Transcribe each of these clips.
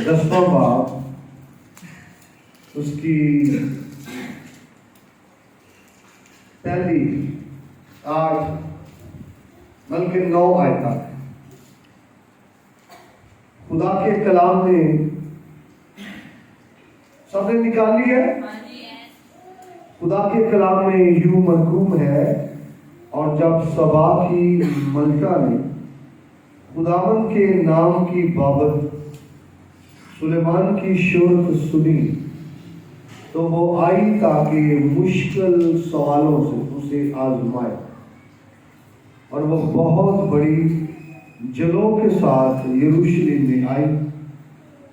10واں باب اس کی پہلی 8 بلکہ 9 آیات خدا کے کلام نے سب نے نکال لی ہے۔ خدا کے کلام میں یوں مرقوم ہے، اور جب سبا کی ملکہ نے خداوند کے نام کی بابت سلیمان کی شہرت سنی تو وہ آئی تاکہ مشکل سوالوں سے اسے آزمائے، اور وہ بہت بڑی جلوں کے ساتھ یروشلم میں آئی،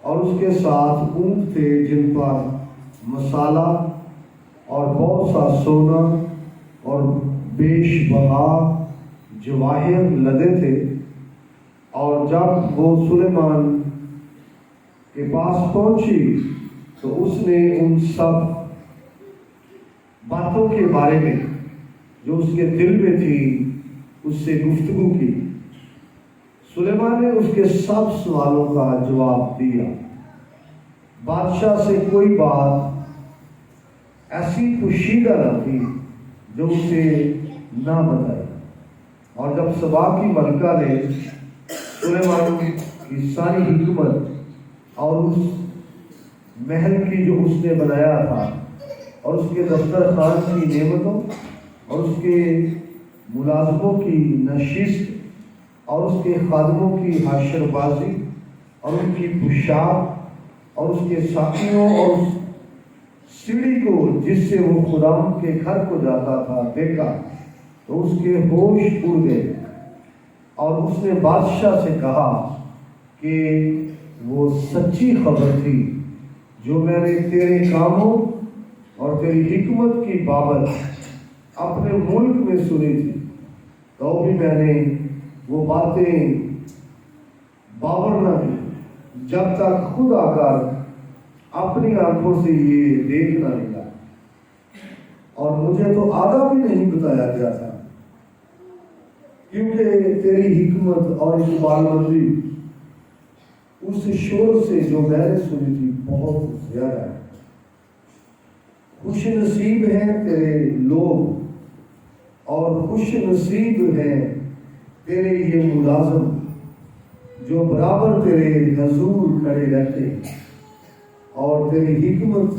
اور اس کے ساتھ اونٹ تھے جن پر مسالہ اور بہت سا سونا اور بیش بہا جواہر لدے تھے۔ اور جب وہ سلیمان کے پاس پہنچی تو اس نے ان سب باتوں کے بارے میں جو اس کے دل میں تھی اس سے گفتگو کی۔ سلیمان نے اس کے سب سوالوں کا جواب دیا۔ بادشاہ سے کوئی بات ایسی پوشیدہ نہ تھی جو اسے نہ بتائی۔ اور جب سبا کی ملکہ نے سلیمان کی ساری حکمت اور اس محل کی جو اس نے بنایا تھا، اور اس کے دسترخوان کی نعمتوں اور اس کے ملازموں کی نشست اور اس کے خادموں کی حاشر بازی اور ان کی پوشاک اور اس کے ساتھیوں اور اس سیڑھی کو جس سے وہ خداوند کے گھر کو جاتا تھا دیکھا تو اس کے ہوش اڑ گئے، اور اس نے بادشاہ سے کہا کہ وہ سچی خبر تھی جو میں نے تیرے کاموں اور تیری حکمت کی بابت اپنے ملک میں سنی تھی، تو بھی میں نے وہ باتیں باور نہ کی جب تک خود آ کر اپنی آنکھوں سے یہ دیکھنا ملا، اور مجھے تو آدھا بھی نہیں بتایا گیا تھا، کیونکہ تیری حکمت اور اقبال مندی اس شور سے جو میں نے سنی تھی بہت زیادہ ہے۔ خوش نصیب ہیں تیرے لوگ اور خوش نصیب ہیں تیرے یہ ملازم جو برابر تیرے حضور کھڑے رہتے اور تیری حکمت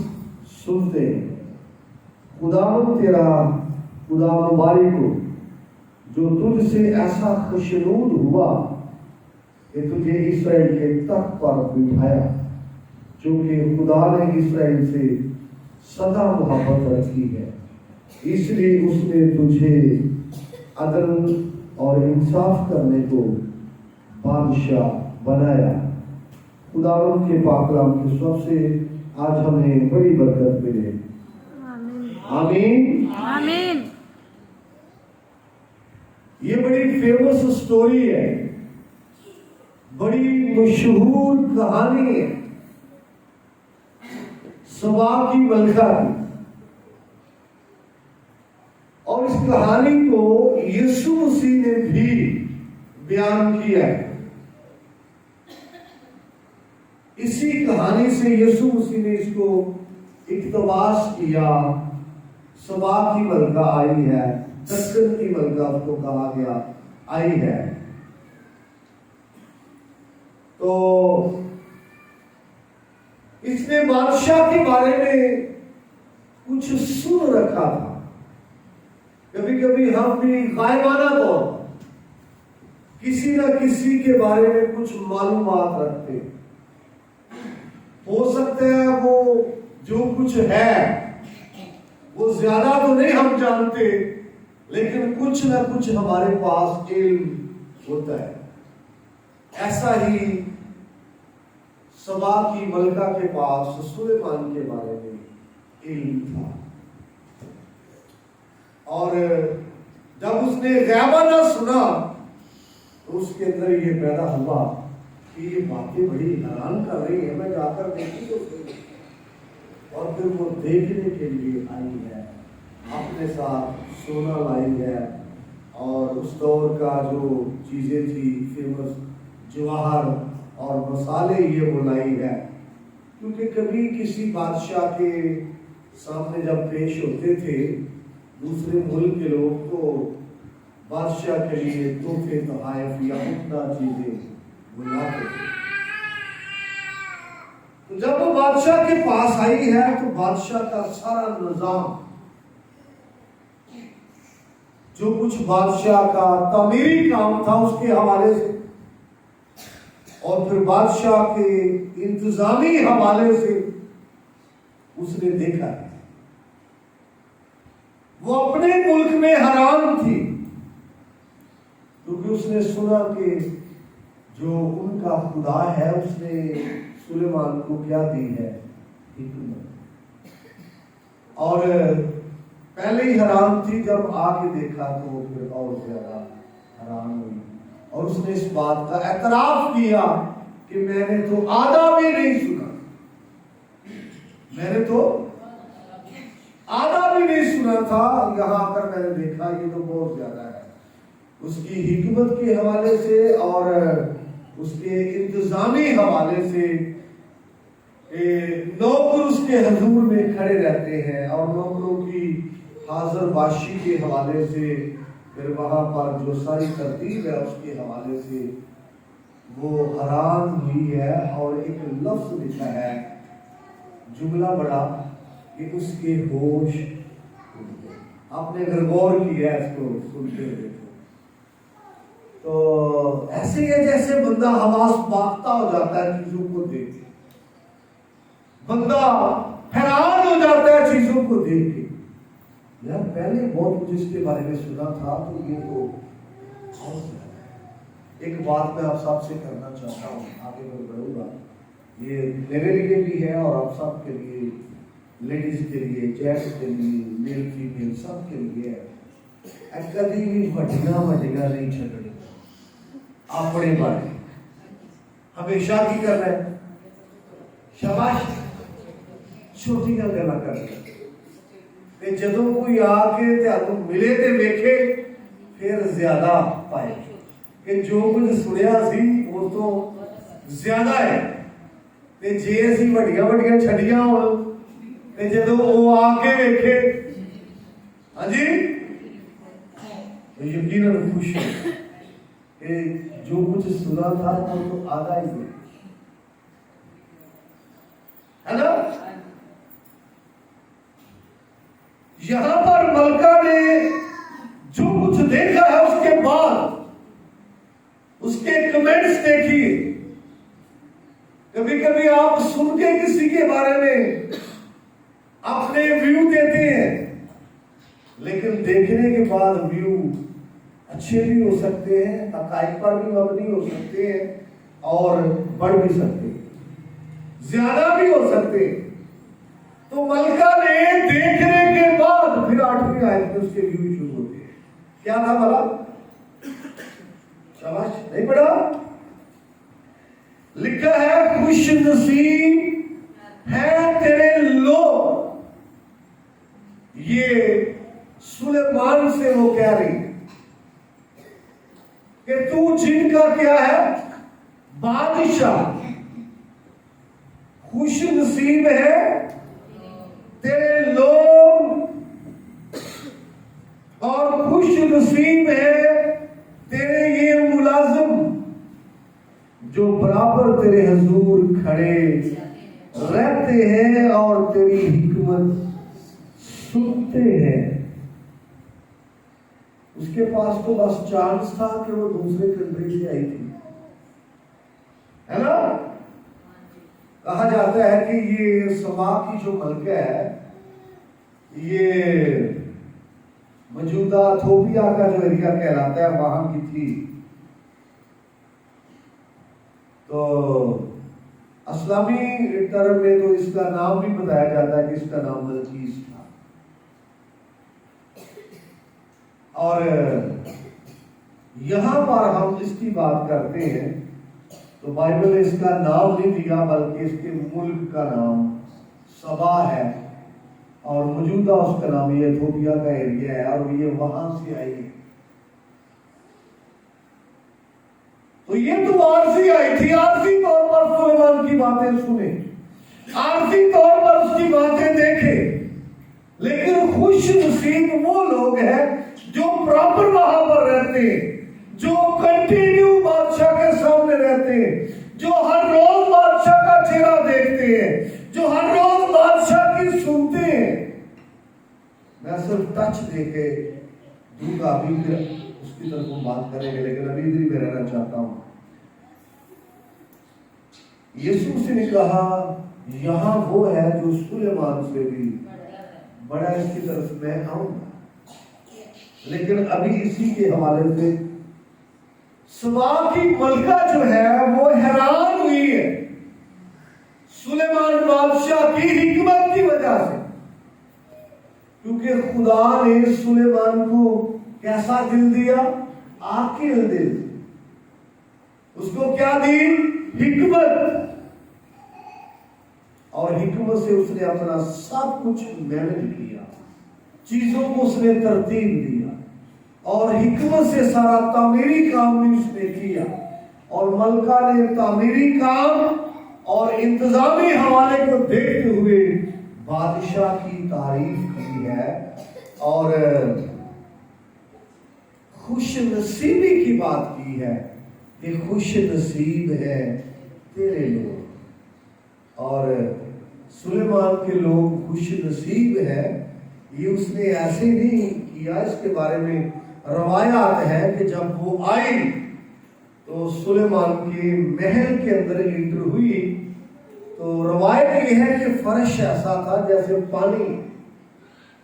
سنتے ہیں۔ خداوند تیرا خدا مبارک ہو جو تجھ سے ایسا خوشنود ہوا کہ تجھے اسرائیل کے تخت پر بٹھایا، چونکہ خدا نے اسرائیل سے سدا محبت رکھی ہے، اس لیے اس نے تجھے عدل اور انصاف کرنے کو بادشاہ بنایا۔ خداوند کے پاک کلام کے سب سے آج ہمیں بڑی برکت ملے۔ آمین آمین۔ یہ بڑی فیمس سٹوری ہے، بڑی مشہور کہانی ہے سبا کی ملکہ کی، اور اس کہانی کو یسوع مسیح نے بھی بیان کیا ہے۔ اسی کہانی سے یسوع مسیح نے اس کو اقتباس کیا۔ سبا کی ملکہ آئی ہے، دکن کی ملکہ اس کو کہا گیا آئی ہے۔ تو اس نے بادشاہ کے بارے میں کچھ سن رکھا تھا۔ کبھی کبھی ہم بھی غائبانہ طور پر کسی نہ کسی کے بارے میں کچھ معلومات رکھتے، ہو سکتا ہے وہ جو کچھ ہے وہ زیادہ تو نہیں ہم جانتے، لیکن کچھ نہ کچھ ہمارے پاس علم ہوتا ہے۔ ایسا ہی سبا کی ملکہ کے پاس سلیمان کے بارے میں علم تھا، اور جب اس نے غیبانہ سنا تو اس کے اندر یہ پیدا ہوا کہ یہ باتیں بڑی حیران کر رہی ہیں، میں جا کر دیکھی تو صحیح۔ اور پھر وہ دیکھنے کے لیے آئی ہے، اپنے ساتھ سونا لائی ہے، اور اس دور کا جو چیزیں تھی فیمس جواہر اور مثالیں یہ بنائی ہے، کیونکہ کبھی کسی بادشاہ کے سامنے جب پیش ہوتے تھے دوسرے ملک کے لوگ، تو بادشاہ کے لیے تحفے تحائف یا عمدہ چیزیں بلاتے تھے۔ تو جب وہ بادشاہ کے پاس آئی ہے تو بادشاہ کا سارا نظام، جو کچھ بادشاہ کا تعمیری کام تھا اس کے حوالے سے، اور پھر بادشاہ کے انتظامی حوالے سے اس نے دیکھا ہے۔ وہ اپنے ملک میں حیران تھی، کیونکہ اس نے سنا کہ جو ان کا خدا ہے اس نے سلیمان کو کیا دی ہے؟ حکمت۔ اور پہلے ہی حیران تھی، جب آ کے دیکھا تو وہ پھر اور زیادہ حیران ہوئی، اور اس نے اس بات کا اعتراف کیا کہ میں نے تو آدھا بھی نہیں سنا، میں نے تو آدھا بھی نہیں سنا تھا، یہاں آ کر میں نے دیکھا یہ تو بہت زیادہ ہے۔ اس کی حکمت کے حوالے سے اور اس کے انتظامی حوالے سے نوکر اس کے حضور میں کھڑے رہتے ہیں، اور نوکروں کی حاضر باشی کے حوالے سے، پھر وہاں پر جو ساری ترتیب ہے اس کے حوالے سے وہ حیران ہوئی ہے۔ اور ایک لفظ لکھا ہے، جملہ بڑا، کہ اس کے ہوش اڑ گئے۔ آپ نے اگر غور کیا ہے اس کو سنتے ہوئے تو ایسے ہے جیسے بندہ حواس باختہ ہو جاتا ہے چیزوں کو دیکھ کے، بندہ حیران ہو جاتا ہے چیزوں کو دیکھ کے۔ یار پہلے بہت کچھ اس کے بارے میں سنا تھا، تو یہ تو بہت زیادہ ہے۔ ایک بات میں آپ سب سے کرنا چاہتا ہوں، آگے میں بڑھوں گا، یہ میرے لیے بھی ہے اور آپ سب کے لیے، لیڈیز کے لیے، جینٹس کے لیے، میل فیمیل سب کے لیے ہے، کبھی بھی وڈیاں نہیں چھڑنی اپنے بارے، ہمیشہ کی کر رہے ہیں شاباش چھوٹی گلا کر رہے، جدوں کوئی آ کے تہانوں ملے تے ویکھے پھر زیادہ پائے کہ جو کچھ سنیا سی وہ تو زیادہ ہے، تے جے اسی وڈیاں چھڈیاں ہون تے جدوں وہ آ کے ویکھے، ہاں جی یقیناً خوش ہے کہ جو کچھ سنا تھا وہ تو آدھا ہی ہے نا۔ یہاں پر ملکہ نے جو کچھ دیکھا ہے اس کے بعد اس کے کمنٹس دیکھیے۔ کبھی کبھی آپ سن کے کسی کے بارے میں اپنے ویو دیتے ہیں، لیکن دیکھنے کے بعد ویو اچھے بھی ہو سکتے ہیں، حقائق پر بھی مبنی ہو سکتے ہیں، اور بڑھ بھی سکتے ہیں، زیادہ بھی ہو سکتے ہیں۔ تو ملکہ نے دیکھنے کے بعد پھر 8ویں آیت میں اس کے ویو شروع ہوتے ہیں، کیا تھا بھلا؟ شاباش، نہیں پڑھا؟ لکھا ہے خوش نصیب ہے تیرے لوگ۔ یہ سلیمان سے وہ کہہ رہی کہ تو جن کا کیا ہے بادشاہ، خوش نصیب ہے تیرے لوگ، اور خوش نصیب ہے تیرے یہ ملازم جو برابر تیرے حضور کھڑے رہتے ہیں اور تیری حکمت سنتے ہیں۔ اس کے پاس تو بس چانس تھا کہ وہ دوسرے کنٹری سے آئی تھی، ہے نا۔ کہا جاتا ہے کہ یہ سبا کی جو ملکہ ہے، یہ موجودہ ایتھوپیا کا جو ایریا کہلاتا ہے وہاں کی تھی۔ تو اسلامی ٹرم میں تو اس کا نام بھی بتایا جاتا ہے کہ اس کا نام بلقیس تھا۔ اور یہاں پر ہم اس کی بات کرتے ہیں تو بائبل نے اس کا نام نہیں دیا، بلکہ اس کے ملک کا نام سبا ہے، اور موجودہ اس کا نام یہ ایتھوپیا کا ایریا ہے، اور یہ وہاں سے آئی ہے۔ तो ये तो आरसी आई थी, आरसी तौर पर सुलेमान की बातें सुने, आरसी तौर पर उसकी बातें देखे, लेकिन खुश नसीब वो लोग हैं जो प्रॉपर वहां पर रहते हैं, जो कंटिन्यू बादशाह के सामने रहते हैं, जो हर रोज बादशाह का चेहरा देखते हैं, जो हर रोज बादशाह की सुनते हैं। मैं सिर्फ टच देके दूंगा, अभी फिर उसकी तरफ हम बात करेंगे, लेकिन अभी इधर में रहना चाहता हूं। यीशु से ने कहा यहां वो है जो सुलेमान से भी बड़ा, इसकी तरफ मैं आऊंगा। लेकिन अभी इसी के हवाले से सबा की मलका जो है वो हैरान हुई है सुलेमान बादशाह की हिकमत की वजह से, क्योंकि खुदा ने सुलेमान को कैसा दिल दिया? आकिल दिल। उसको क्या दी? हिकमत। और हिकमत से उसने अपना सब कुछ मैनेज किया, चीजों को उसने तरतीब दिया, और हिकमत से सारा तामीरी काम भी उसने किया। और मलका ने तामीरी काम और इंतजामी हवाले को देखते हुए बादशाह की तारीफ की है और खुश नसीबी की बात की है कि खुश नसीब है तेरे लोग। और सुलेमान के लोग खुश नसीब है, ये उसने ऐसे नहीं किया। इसके बारे में रवायात है कि जब वो आई तो सुलेमान के महल के अंदर एंटर हुई, तो रवायत ये है कि फर्श ऐसा था जैसे पानी।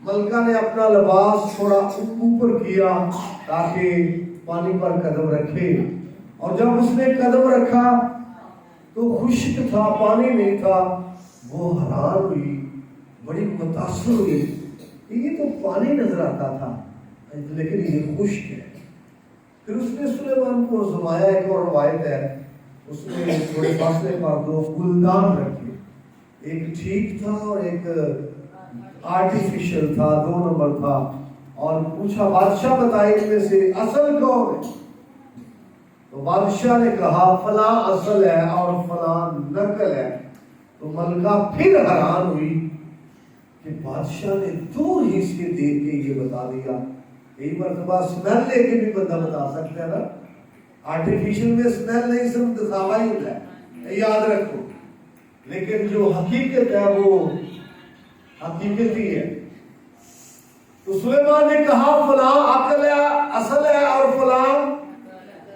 मलका ने अपना लिबास थोड़ा ऊपर किया ताकि पानी पर कदम रखे, और जब उसने कदम रखा तो खुश्क था, पानी नहीं था। वो हैरान हुई, बड़ी मुतासर हुई, ये तो पानी नजर आता था लेकिन ये खुश्क है। फिर उसने सुलेमान को जमाया। एक और रवायत है, उसने थोड़े फासले पर दो गुलदान रखे, एक ठीक था और एक आर्टिफिशियल था, 2 नंबर था। और पूछा बादशाह बताए इनमें से असल कौन है? तो बादशाह ने कहा फला असल है और फला नकल है। तो मलका फिर हैरान हुई कि बादशाह ने 2 हिस्से दे के ये बता दिया। एक मरतबा स्मेल लेके भी बंदा बता सकता है ना, आर्टिफिशियल में स्मेल नहीं, सिर्फ दिखावा ही होता है, याद रखो। लेकिन जो हकीकत है वो हकीकत ही है। तो सुलेमान ने कहा फला अकल है, असल है, और फला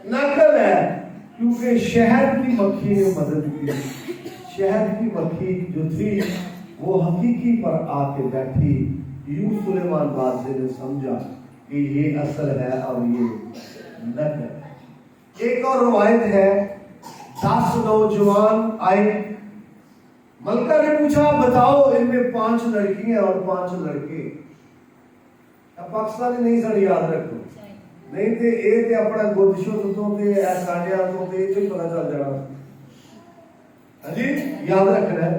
नकल है, क्योंकि शहद की मक्खी ने मदद की। शहद की मक्खी जो थी वो हकीकी पर आके बैठी। यूं सुलेमान बादशाह ने समझा कि ये असल है और ये नकल। एक और रवायत है, 10 नौजवान आए, मलका ने पूछा बताओ इनमें 5 लड़कियां और 5 लड़के। अब पाकिस्तानी नहीं सर याद रखो, नहीं तो ये अपना गोदशो तो साढ़िया तो पता चल जाना। जी याद रखना है।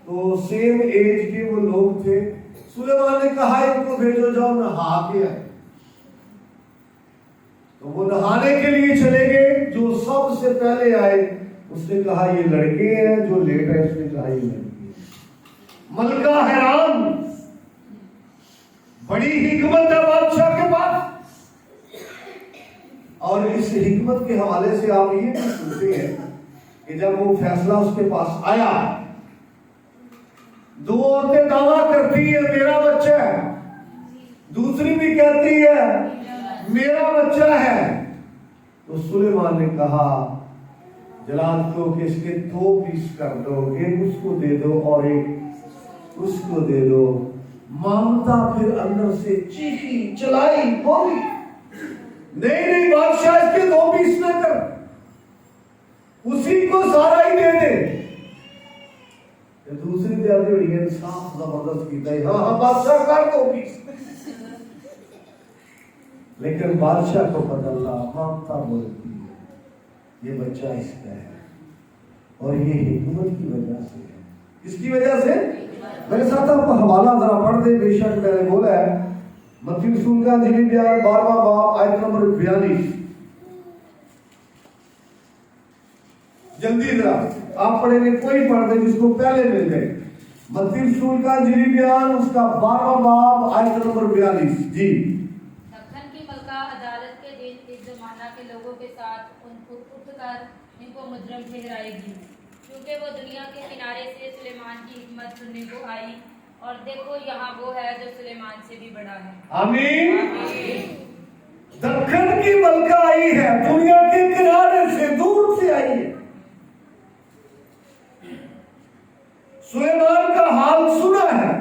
तो सेम एज के वो लोग थे। सुलेमान ने कहा इनको भेजो, जाओ नहा के आए। तो वो नहाने के लिए चले गए। जो सबसे पहले आए उसने कहा ये लड़के हैं, जो लेट है उसने कहा ये लड़की है। मलका हैरान, बड़ी हिकमत है बादशाह के पास। और इस हिकमत के हवाले से आप ये भी सुनते हैं कि जब वो फैसला उसके पास आया, 2 औरतें दावा करती है मेरा बच्चा है, दूसरी भी कहती है मेरा बच्चा है। तो सुलेमान ने कहा जलाल को कि इसके 2 पीस कर दो, एक उसको दे दो और एक उसको दे दो। ममता फिर अंदर से चीखी, चलाई, बोली नहीं बादशाह इसके 2 पीस न कर, उसी को सारा ही दे दे। दूसरी तैयारी हुई है, साफ जबरदस्त कीता है, हाँ बादशाह कर 2 पीस। लेकिन बादशाह को पता था, ममता बोलती है ये बच्चा इसका है, और ये हिकमत की वजह से है। किसकी वजह से? मेरे साथ आपको हवाला जरा पढ़ दे। बेशक मैंने बोला है मत्ती रसूल का इंजील 12वां बाब आयत नंबर 42। जल्दी जरा आप पढ़ेंगे, कोई पढ़ दे जिसको पहले मिल गए। मत्ती रसूल का इंजीली बयान उसका 12वां बाब आयत नंबर 42 जी। दक्खन की मलका अदालत के दिन इस जमाना के लोगों के साथ उनको उठकर इनको मुजरिम ठहराएगी, क्योंकि वो दुनिया के किनारे से सुलेमान की हिकमत सुनने को आई, और देखो यहाँ वो है जो सुलेमान से भी बड़ा है। आमीन। दक्खन की मलका आई है, दुनिया के किनारे से, दूर से आई है। सुलेमान का हाल सुना है,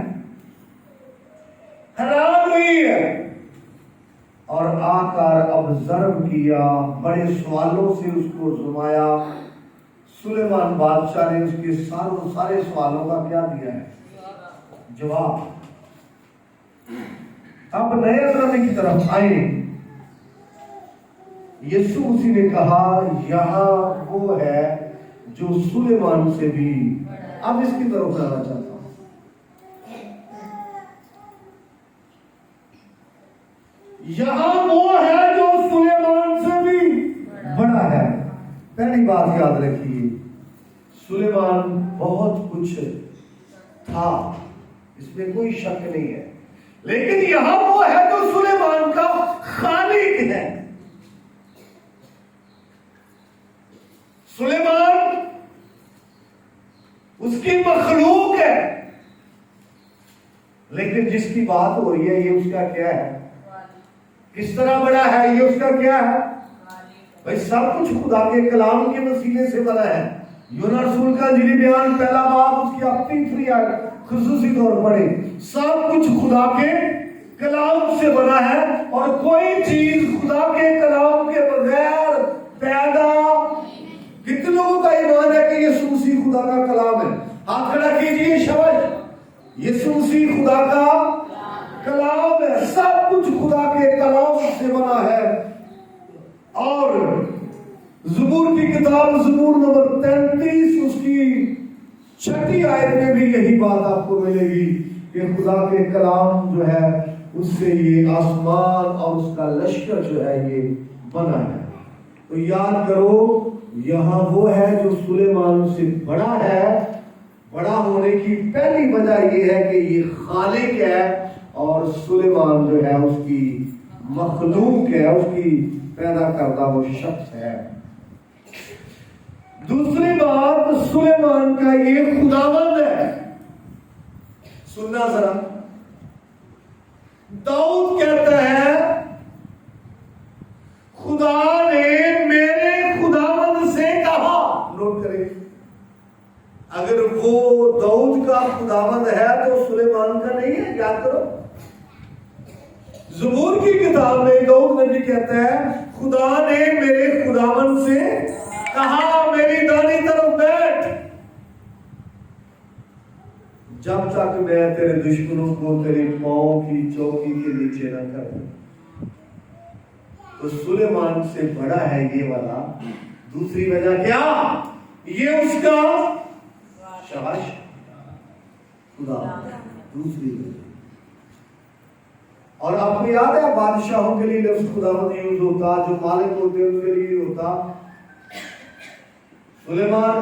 हैरान हुई है, और आकर ऑब्जर्व किया, बड़े सवालों से उसको जुमाया। सुलेमान बादशाह ने उसके सारे सवालों का क्या दिया है? जवाब। अब नए अज़्र की तरफ आए। यीशु मसीह ने कहा यहाँ वो है जो सुलेमान से भी। अब इसकी तरफ जाना चाहता हूं। यहाँ वो है जो सुलेमान से भी बड़ा है। पहली बात याद रखिए, सुलेमान बहुत कुछ था, इसमें कोई शक नहीं है, लेकिन यहां वो है जो सुलेमान का खालिक है। सुलेमान उसकी मखलूक है, लेकिन जिसकी बात हो रही है ये उसका क्या है? किस तरह बड़ा है? ये उसका क्या है? भाई सब कुछ खुदा के कलाम के वसीले से बना है। यूहन्ना रसूल का इंजीली बयान पहला बाब उसकी अपनी फ्री आयत खुसूसी तौर पढ़े, सब कुछ खुदा के कलाम से बना है, और कोई चीज खुदा के कलाम के बगैर पैदा। कितने लोगों का ईमान है कि यीशु मसीह खुदा का कलाम है? हाथ खड़ा कीजिए, शाबाश। यीशु मसीह खुदा का कलाम है, सब कुछ खुदा के कलाम से बना है। और ज़बूर की किताब ज़बूर नंबर 33 उसकी 6ठी आयत में भी यही बात आपको मिलेगी कि खुदा के कलाम जो है उससे ये आसमान और उसका लश्कर जो है ये बना है। तो याद करो, यहाँ वो है जो सुलेमान से बड़ा है। बड़ा होने की पहली वजह ये है कि ये खालिक है, और सुलेमान जो है उसकी मखलूक है, उसकी पैदा करता वो शख्स है। दूसरी बात, सुलेमान का ये खुदावंद है। सुनना जरा, दाऊद कहता है खुदा ने मेरे खुदावंद से कहा। नोट करें, अगर वो दाऊद का खुदावंद है तो सुलेमान का नहीं है। याद करो, ज़बूर की किताब में दाऊद नबी कहता है खुदा ने मेरे खुदावंद से कहा मेरी दानी तरफ बैठ, जब तक मैं तेरे दुश्मनों को तेरे पांव की चौकी के नीचे न कर दूं। तो सुलेमान से बड़ा है ये वाला। दूसरी वजह क्या? ये उसका शाबाश खुदा। दूसरी वजह, और आपको याद है बादशाहों के लिए लफ्ज खुदावंद यूज होता, जो मालिक होते हैं उनके लिए होता। सुलेमान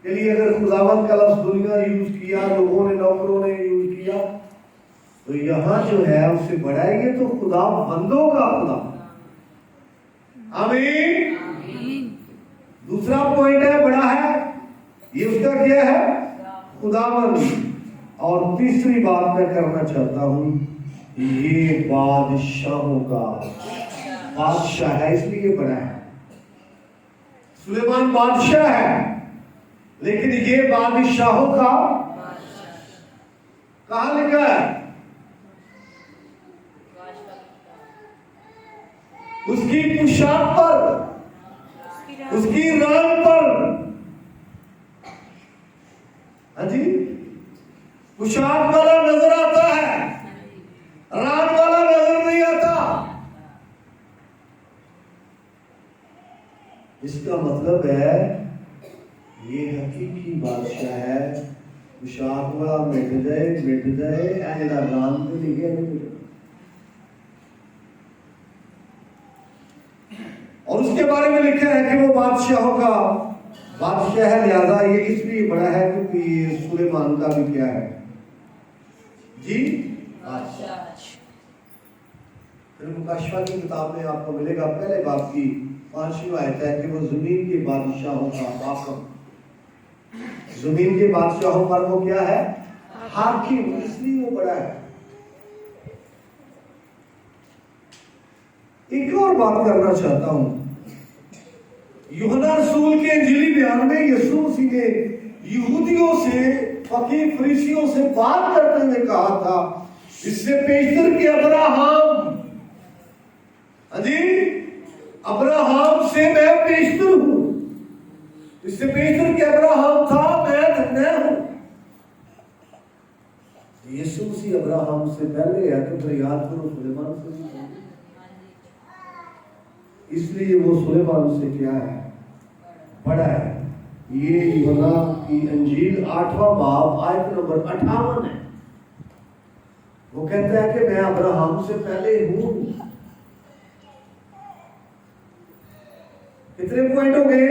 के लिए अगर खुदावंद का लफ्ज दुनिया यूज किया, लोगों ने, नौकरों ने यूज किया, तो यहाँ जो है उससे बड़ा है। ये तो खुदा बंदों का खुदा। आमीन। दूसरा पॉइंट है, बड़ा है, ये उसका क्या है? खुदावंद। और तीसरी बात मैं करना चाहता हूं, ये बादशाहों का बादशाह है, इसलिए बड़ा है। सुलेमान बादशाह है, लेकिन ये बादशाहों का कहां लिखा है? उसकी पोशाक पर, उसकी रान पर। हाँ जी, पोशाक वाला नजर आता है, रान वाला नजर नहीं आता। इसका मतलब है ये हकीकी बादशाह है। पोशाक वाला मिट जाए ऐसा रान पे लिखे नहीं। और उसके बारे में लिखा है कि वो बादशाहों का बादशाह है, लिहाजा ये इसलिए बड़ा है क्योंकि ये सुलेमान का भी क्या है जी, बादशाह। फिर मुकाशवा की किताब में आपको मिलेगा पहले बाब की 5वीं आयत है कि वो जमीन के बादशाहों का हाकिम, जमीन के बादशाहों पर वो क्या है, हाकिम, इसलिए वो बड़ा है। एक और बात करना चाहता हूं, यूहन्ना रसूल के इंजीली बयान में यीशु मसीह ने यहूदियों से, फकीह फरीसियों से बात करते हुए कहा था, इससे पेशतर के अब्राहम, जी अब्राहम से मैं पेशतर हूं, इससे पेशतर के अब्राहम था, मैं हूं। यीशु मसीह अब्राहम से पहले है, तो फिर याद करो सुलेमान से भी, इसलिए वो सुलेमान से क्या है, बड़ा है। ये यूहन्ना की अंजील 8वां बाब आयत नंबर 58 है। वो कहता है कि मैं अब्राहम से पहले हूं। कितने पॉइंट हो गए?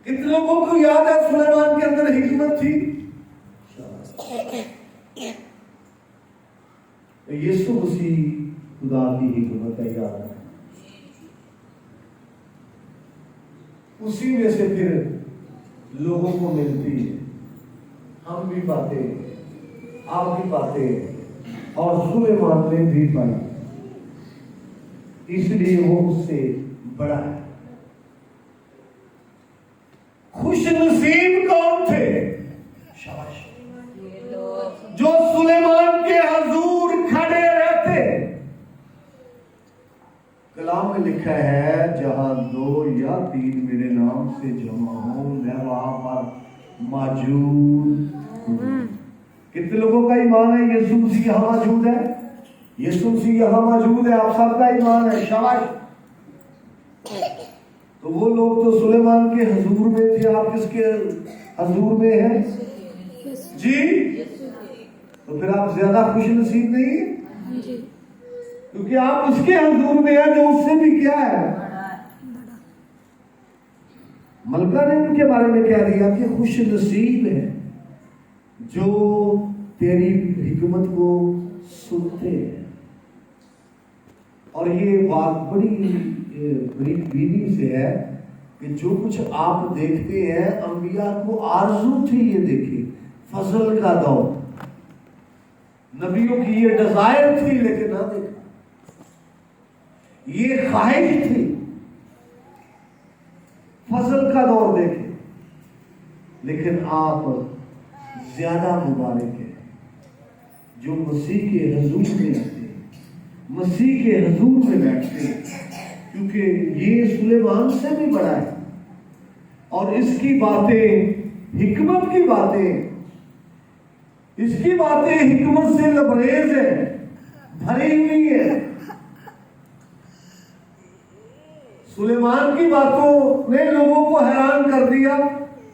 कितने लोगों को याद है सुलेमान के अंदर हिकमत थी? यीशु मसीह खुदा की हिकमत है, याद है। उसी में से फिर लोगों को मिलती है, हम भी पाते हैं, आप भी पाते हैं, और सुलेमान ने भी पाई, इसलिए वो उससे बड़ा है। खुश नसीब कौन थे? शाबाश, जो सुलेमान के हजूर खड़े रहते। कलाम में लिखा है, जहां 2 या 3 मेरे नाम से जमा हो, मैं वहां पर मौजूद हूं। कितने लोगों का ईमान है यीशु मसीह यहां मौजूद है? यीशु मसीह यहां मौजूद है, आप सबका ईमान है, शाबाश। तो वो लोग तो सुलेमान के हजूर में थे, आप किसके हजूर में हैं जी? तो फिर आप ज्यादा खुश नसीब नहीं है, क्योंकि आप उसके हजूर में हैं जो उससे भी क्या है, मलका ने उनके बारे में क्या दिया कि खुश नसीब है जो तेरी हिकमत को सुनते हैं। और ये बात बड़ी बीनी से है कि जो कुछ आप देखते हैं, अंबिया को आरज़ू थी ये देखी, फजल का दौर, नबियों की ये डिजायर थी, लेकिन ना देखा, ये ख्वाहिश थी फजल का दौर देखे। लेकिन आप ज्यादा मुबारक है जो मसीह के हजूर में आते हैं, मसीह के हजूर में बैठते हैं, क्योंकि ये सुलेमान से भी बड़ा है और इसकी बातें, हिकमत की बातें, इसकी बातें हिकमत से लबरेज है, भरी हुई है। सुलेमान की बातों ने लोगों को हैरान कर दिया,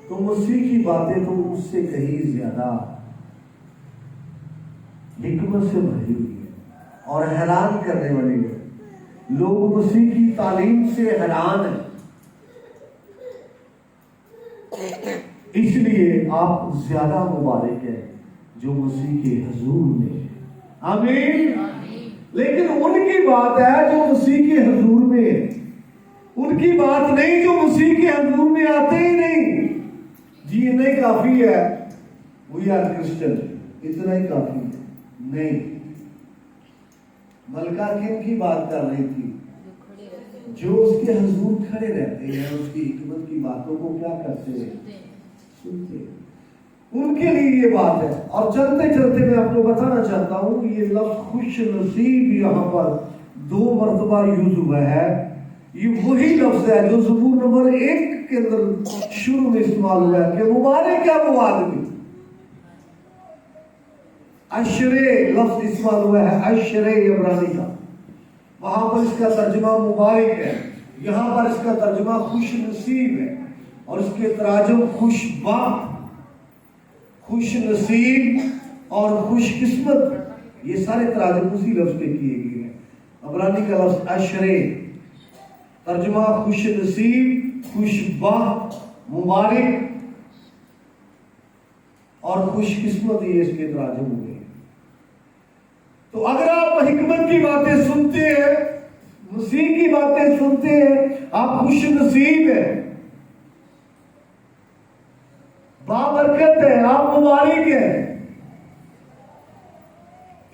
तो मसीह की बातें तो उससे कहीं ज्यादा हिकमत से भरी हुई है और हैरान करने वाली है। लोग मसीह की तालीम से हैरान हैं, इसलिए आप ज्यादा मुबारक है जो मसीह के हजूर में है। आमीन। लेकिन उनकी बात है जो मसीह के हजूर में है, उनकी बात नहीं जो मसीह के हजूर में आते ही नहीं। जी नहीं काफी है, वी आर क्रिश्चियन, इतना ही काफी है नहीं। मलका किन की बात कर रही थी? जो उसके हजूर खड़े रहते हैं, उसकी हिकमत की बातों को क्या करते हैं? सुनते हैं। उनके लिए ये बात है। और चलते चलते मैं आपको बताना चाहता हूँ, ये लफ्ज खुश नसीब यहाँ पर 2 मरतबा यूज हुआ है। ये वही लफ्ज है जो ज़बूर नंबर 1 के अंदर शुरू में इस्तेमाल हुआ है कि मुबारक क्या वो आदमी। अशरे लफ्ज इस्तेमाल हुआ है, अशरे इब्रानी का, वहां पर इसका तर्जुमा मुबारक है, यहाँ पर इसका तर्जुमा खुश नसीब है, और इसके तराजुम खुशबाख्त, खुश नसीब और खुश किस्मत, ये सारे तराजुम उसी लफ्ज के किए गए हैं। इब्रानी का लफ्ज अशरे, तर्जुमा खुश नसीब खुशबख्त, मुबारक और खुशकिस्मत ये इसके तराजू हुए हैं। तो अगर आप हिकमत की बातें सुनते हैं, मसीह की बातें सुनते हैं, आप खुश नसीब हैं, बाबरकत है, आप मुबारक हैं।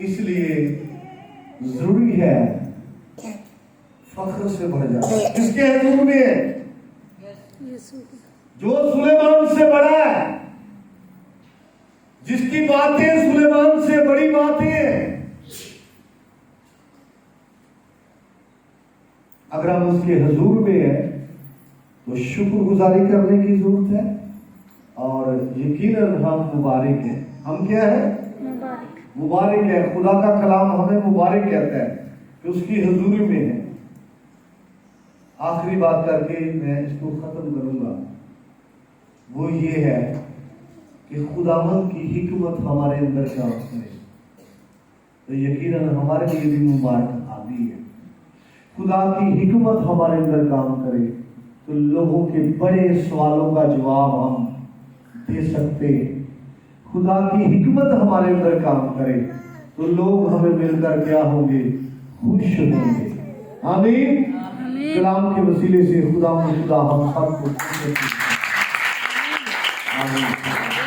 इसलिए जरूरी है फख्र से भर जाए। किसके हजूर में? जो सुलेमान से बड़ा है, जिसकी बातें सुलेमान से बड़ी बातें हैं। अगर हम उसके हजूर में है तो शुक्रगुजारी करने की जरूरत है, और यकीनन हम मुबारक हैं। हम क्या है? मुबारक है। खुदा का कलाम हमें मुबारक कहता है कि उसकी हजूरी में है। आखिरी बात करके मैं इसको खत्म करूंगा, वो ये है कि खुदावंद की हिकमत हमारे अंदर काम करे तो यकीनन हमारे लिए भी मुबारक आदि है। खुदा की हिकमत हमारे अंदर काम करे तो लोगों के बड़े सवालों का जवाब हम दे सकते हैं। खुदा की हिकमत हमारे अंदर काम करे तो लोग हमें मिलकर क्या होंगे? खुश होंगे। आमीन। कलाम के वसीले से खुदा हम सबको आमीन।